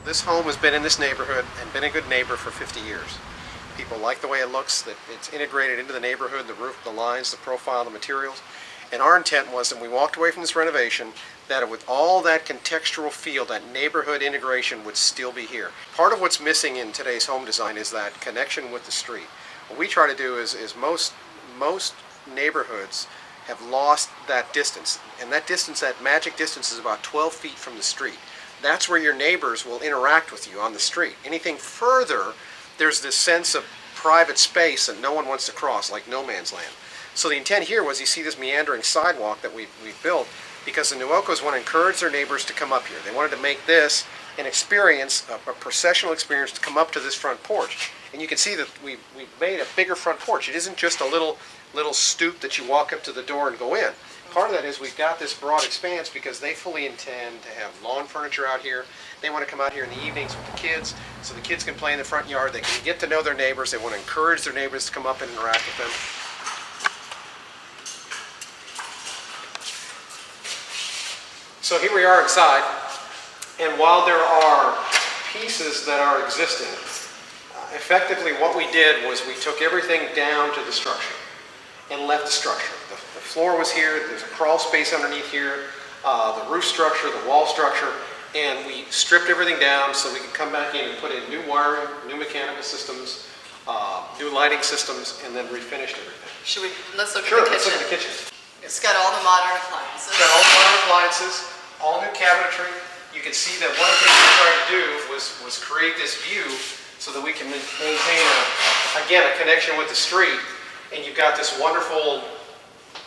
This home has been in this neighborhood and been a good neighbor for 50 years. People like the way it looks, that it's integrated into the neighborhood, the roof, the lines, the profile, the materials. And our intent was that when we walked away from this renovation, that with all that contextual feel, that neighborhood integration would still be here. Part of what's missing in today's home design is that connection with the street. What we try to do is most neighborhoods have lost that distance. And that distance, that magic distance, is about 12 feet from the street. That's where your neighbors will interact with you on the street. Anything further, there's this sense of private space that no one wants to cross, like no man's land. So the intent here was, you see this meandering sidewalk that we've built, because the Nuocos want to encourage their neighbors to come up here. They wanted to make this an experience, a processional experience, to come up to this front porch. And you can see that we've made a bigger front porch. It isn't just a little stoop that you walk up to the door and go in. Part of that is we've got this broad expanse because they fully intend to have lawn furniture out here. They want to come out here in the evenings with the kids, so the kids can play in the front yard. They can get to know their neighbors. They want to encourage their neighbors to come up and interact with them. So here we are inside, and while there are pieces that are existing, effectively what we did was we took everything down to the structure and left the structure. The floor was here, there's a crawl space underneath here, the roof structure, the wall structure, and we stripped everything down so we could come back in and put in new wiring, new mechanical systems, new lighting systems, and then refinished everything. Let's look Sure, at the let's kitchen. look at the kitchen. It's got all the modern appliances. It's got all the modern appliances, all new cabinetry. You can see that one of the things we tried to do was create this view so that we can maintain, again, a connection with the street. And you've got this wonderful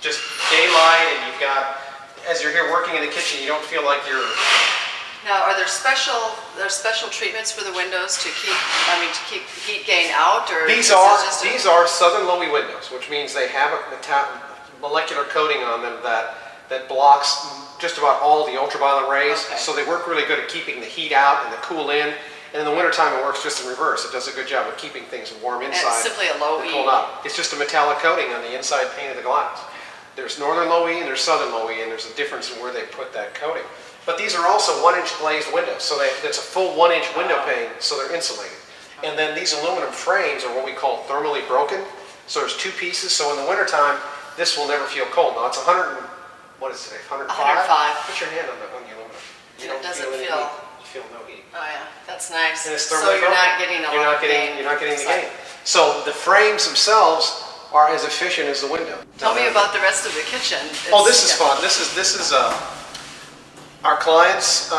just daylight, and you've got, as you're here working in the kitchen, you don't feel like you're... Now, are there special treatments for the windows to keep heat gain out, or These are Southern Lowy windows, which means they have a molecular coating on them that blocks just about all the ultraviolet rays. Okay. So they work really good at keeping the heat out and the cool in. And in the wintertime, it works just in reverse. It does a good job of keeping things warm inside. And it's simply a low E. Cold out. It's just a metallic coating on the inside pane of the glass. There's northern low E and there's southern low E, and there's a difference in where they put that coating. But these are also 1-inch glazed windows, so it's a full 1-inch window pane, so they're insulated. And then these aluminum frames are what we call thermally broken. So there's two pieces, so in the wintertime, this will never feel cold. Now it's 105? 105. Put your hand on the aluminum. You don't doesn't feel any feel... heat. You feel no heat. Oh yeah, that's nice. And it's So thermally you're broken. not getting a lot of gain. You're not getting the gain. So the frames themselves are as efficient as the window. Tell me about the rest of the kitchen. Oh, this is fun. This is our clients.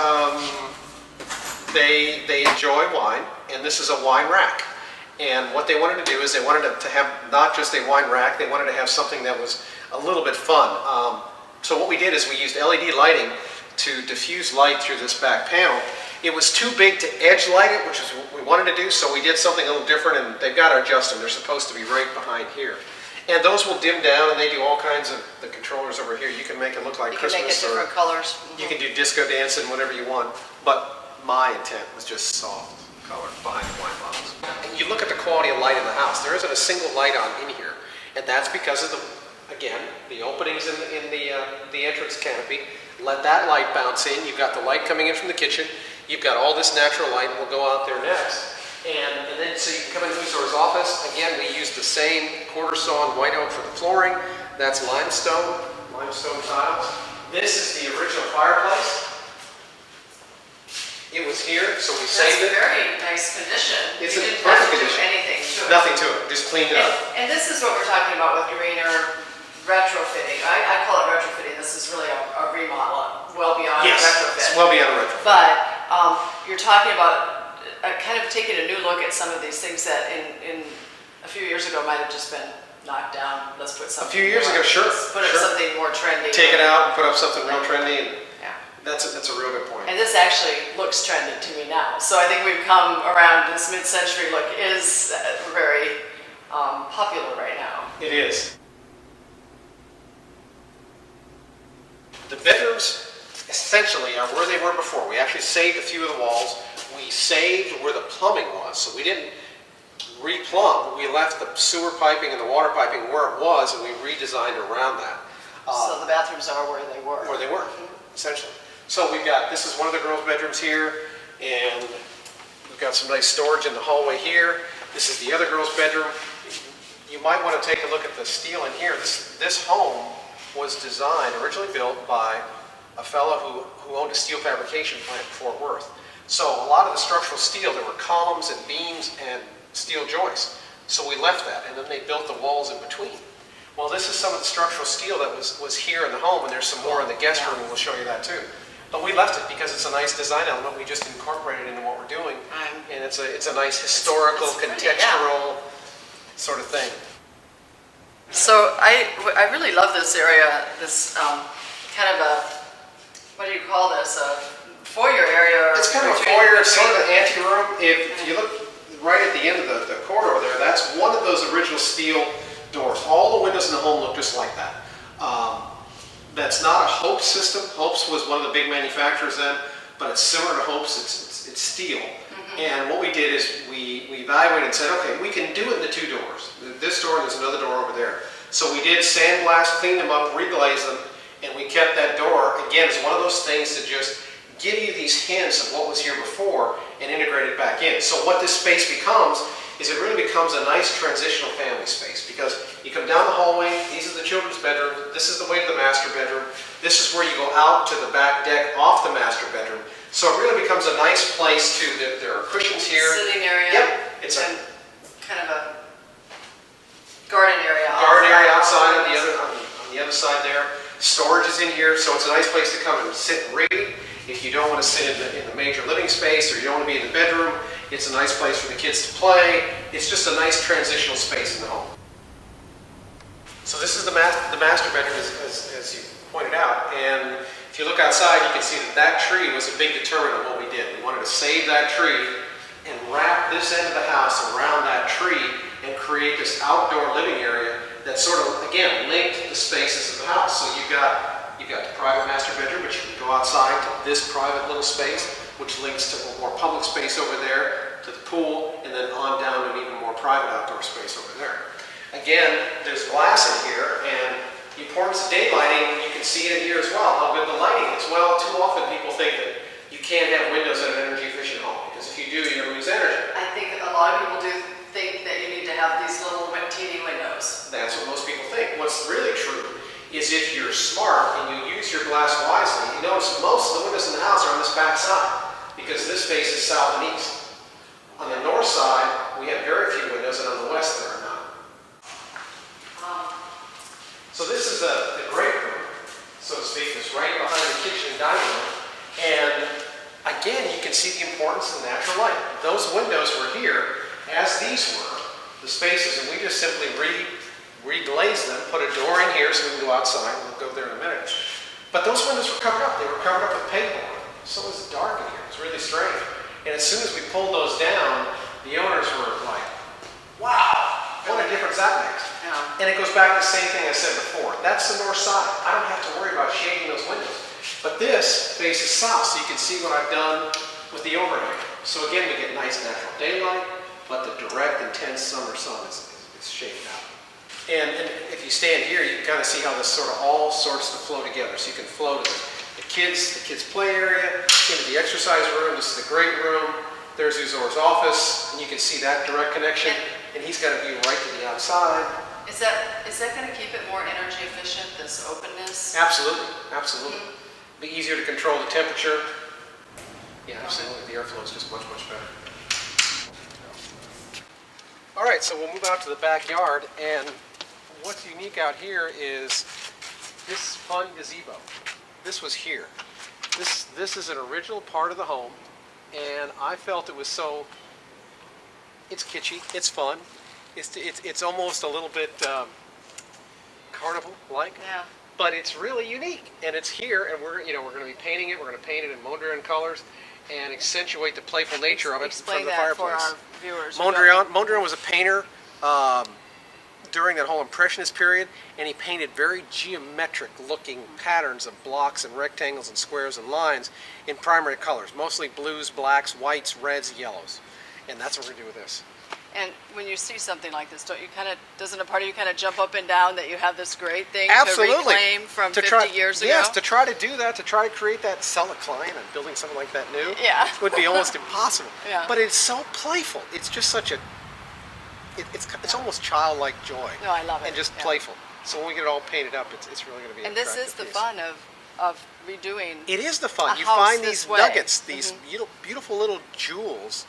They enjoy wine, and this is a wine rack. And what they wanted to do is they wanted to have not just a wine rack. They wanted to have something that was a little bit fun. So what we did is we used LED lighting to diffuse light through this back panel. It was too big to edge light it, which is what we wanted to do, so we did something a little different, and they've got to adjust them. They're supposed to be right behind here. And those will dim down, and they do all kinds of the controllers over here. You can make it look like Christmas. You can make it different colors. You can do disco dancing, whatever you want. But my intent was just soft color behind the wine bottles. And you look at the quality of light in the house. There isn't a single light on in here, and that's because of the openings in the entrance canopy. Let that light bounce in. You've got the light coming in from the kitchen. You've got all this natural light, and we'll go out there next. And then so you can come into Usor's office. Again, we use the same quarter sawn white oak for the flooring. That's limestone tiles. This is the original fireplace. It was here, so we saved it. That's very nice condition. It's you in didn't perfect have to do condition. anything to it. Nothing to it. Just cleaned it up. And this is what we're talking about with greener retrofitting. I call it retrofitting. This is really a remodel, well beyond a retrofit. It's well beyond a retrofit. But you're talking about kind of taking a new look at some of these things that in a few years ago might have just been knocked down. Let's put something. A few years ago, sure. Let's put up something more trendy. Take it out and put up something real trendy. And yeah. that's a real good point. And this actually looks trendy to me now. So I think we've come around. This mid-century look is very popular right now. It is. The bedrooms essentially are where they were before. We actually saved a few of the walls. We saved where the plumbing was, so we didn't re-plumb. We left the sewer piping and the water piping where it was, and we redesigned around that. So the bathrooms are where they were. Essentially. So we've got, this is one of the girls' bedrooms here. And we've got some nice storage in the hallway here. This is the other girl's bedroom. You might want to take a look at the steel in here. This home was designed, originally built by a fellow who owned a steel fabrication plant in Fort Worth. So a lot of the structural steel, there were columns and beams and steel joists. So we left that, and then they built the walls in between. Well, this is some of the structural steel that was here in the home, and there's some more in the guest room, and we'll show you that too. But we left it because it's a nice design element. We just incorporated it into what we're doing, and it's a nice historical, contextual sort of thing. So I really love this area, this kind of a, what do you call this, a foyer area? It's kind of a foyer, sort of an anteroom. If you look right at the end of the corridor there, that's one of those original steel doors. All the windows in the home look just like that. That's not a Hope system. Hope's was one of the big manufacturers then, but it's similar to Hope's. It's steel. And what we did is we evaluated and said, okay, we can do it in the two doors. This door and there's another door over there. So we did sandblast, cleaned them up, reglazed them, and we kept that door. Again, it's one of those things to just give you these hints of what was here before and integrate it back in. So what this space becomes is it really becomes a nice transitional family space, because you come down the hallway, these are the children's bedroom, this is the way to the master bedroom, this is where you go out to the back deck off the master bedroom. So it really becomes a nice place to, there are cushions here. Sitting area. Yep. It's a kind of a garden area. Garden area outside on the other side there. Storage is in here, so it's a nice place to come and sit and read. If you don't want to sit in the major living space, or you don't want to be in the bedroom, it's a nice place for the kids to play. It's just a nice transitional space in the home. So this is the master bedroom, as you pointed out. And if you look outside, you can see that tree was a big determinant of what we did. We wanted to save that tree and wrap this end of the house around that tree and create this outdoor living area that sort of, again, linked the spaces of the house. So you've got the private master bedroom, but you can go outside to this private little space, which links to a more public space over there, to the pool, and then on down to an even more private outdoor space over there. Again, there's glass in here, and the importance of daylighting, you can see it in here as well, how good the lighting is. Well, too often people think that you can't have windows in an energy efficient home, because if you do, you're going to lose energy. I think a lot of people do think that you need to have these little teeny windows. That's what most people think. What's really true is if you're smart and you use your glass wisely, you notice most of the windows in the house are on this back side, because this faces south and east. On the north side, we have very few windows, and on the west there are none. So this is the great room, so to speak, that's right behind the kitchen and dining room. And again, you can see the importance of natural light. Those windows were here, as these were, the spaces, and we just simply reglaze them, put a door in here so we can go outside, and we'll go there in a minute. But those windows were covered up. They were covered up with pegboard. So it was dark in here. It was really strange. And as soon as we pulled those down, the owners were like, wow, what a difference that makes. Yeah. And it goes back to the same thing I said before. That's the north side. I don't have to worry about shading those windows. But this faces south, so you can see what I've done with the overhang. So again, we get nice natural daylight, but the direct, intense summer sun is shaded out. And if you stand here, you can kind of see how this sort of all starts to flow together. So you can flow to the kids' play area, into the exercise room. This is the great room. There's Uzor's office, and you can see that direct connection. And he's got a view right to the outside. Is that going to keep it more energy efficient, this openness? Absolutely, absolutely. Be easier to control the temperature. Yeah, absolutely. The airflow is just much, much better. All right, so we'll move out to the backyard, and what's unique out here is this fun gazebo. This was here. This is an original part of the home, and I felt it was so, it's kitschy, it's fun, it's almost a little bit carnival-like. Yeah. But it's really unique, and it's here, and we're going to be painting it. We're going to paint it in Mondrian colors and accentuate the playful nature of it from the fireplace. For our viewers. Mondrian was a painter during that whole Impressionist period, and he painted very geometric-looking patterns of blocks and rectangles and squares and lines in primary colors, mostly blues, blacks, whites, reds, yellows, and that's what we're going to do with this. And when you see something like this, don't you kind of, doesn't a part of you kind of jump up and down that you have this great thing Absolutely. to reclaim from To 50 try, years ago? yes, to try to do that, to try to create that, sell a client and building something like that new, Yeah. would be almost impossible. Yeah. But it's so playful. It's just such a, it's almost childlike joy. No, I love it. And just Yeah. playful. So when we get it all painted up, it's really going to be an And this is attractive the piece. fun of redoing. It is the fun. a You house find this these way. nuggets, these beautiful little jewels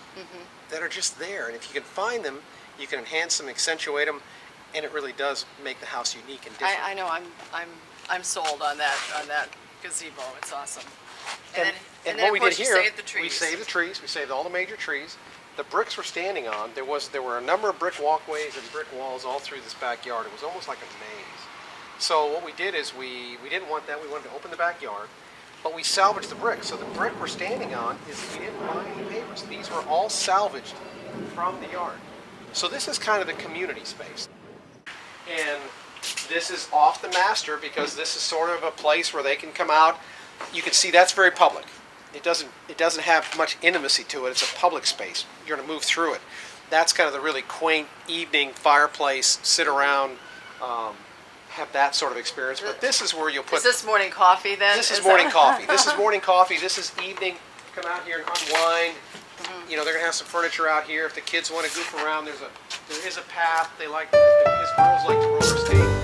that are just there. And if you can find them, you can enhance them, accentuate them, and it really does make the house unique and different. I know, I'm sold on that gazebo. It's awesome. And then, what of we course, did you here, saved the trees. we saved the trees. We saved all the major trees. The bricks we're standing on, there were a number of brick walkways and brick walls all through this backyard. It was almost like a maze. So what we did is we didn't want that. We wanted to open the backyard, but we salvaged the brick. So the brick we're standing on is we didn't buy any papers. These were all salvaged from the yard. So this is kind of the community space. And this is off the master because this is sort of a place where they can come out. You can see that's very public. It doesn't have much intimacy to it. It's a public space. You're going to move through it. That's kind of the really quaint evening fireplace, sit around, have that sort of experience. But this is where you'll put... Is this morning coffee then? This is that- morning coffee. This is morning coffee. This is evening. Come out here and unwind. You know, they're gonna have some furniture out here. If the kids want to goof around, there is a path. His girls like to roller skate.